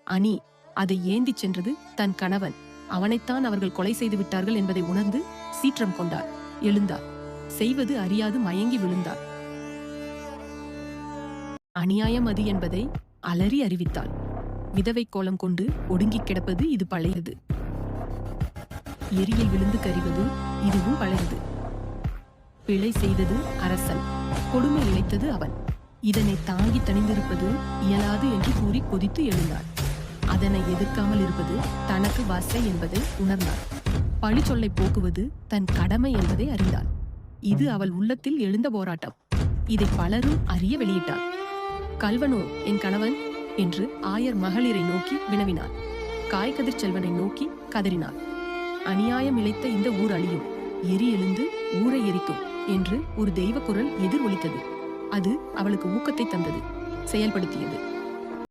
அணி அதை ஏந்திச் சென்றது தன் கணவன். அவனைத்தான் அவர்கள் கொலை செய்து விட்டார்கள் என்பதை உணர்ந்து சீற்றம் கொண்டார். எழுந்தார். செய்வது அறியாது மயங்கி விழுந்தார். அநியாயம் அது என்பதை அலறி அறிவித்தாள். விதவை கோலம் கொண்டு ஒடுங்கிக் கிடப்பது இது பழையது. எரியில் விழுந்து கரிவது இதுவும் பழையது. பிழை செய்தது அரசன், கொடுமை இழைத்தது அவன். இதனை தாங்கி தணிந்திருப்பது இயலாது என்று கூறி கொதித்து எழுந்தாள். அதனை எதிர்க்காமல் இருப்பது தனக்கு வசை என்பதை உணர்ந்தாள். பழி சொல்லை போக்குவது தன் கடமை என்பதை அறிந்தாள். இது அவள் உள்ளத்தில் எழுந்த போராட்டம். இதை பலரும் அறிய வெளியிட்டாள். கல்வனோ என் கணவன் என்று ஆயர் மகளிரை நோக்கி வினவினார். காய்கதிர் செல்வனை நோக்கி கதறினார். அநியாயம் இழைத்த இந்த ஊர் அழியும், எரி எழுந்து ஊரை எரிக்கும் என்று ஒரு தெய்வ குரல் எதிர் ஒலித்தது. அது அவளுக்கு ஊக்கத்தை தந்தது, செயல்படுத்தியது.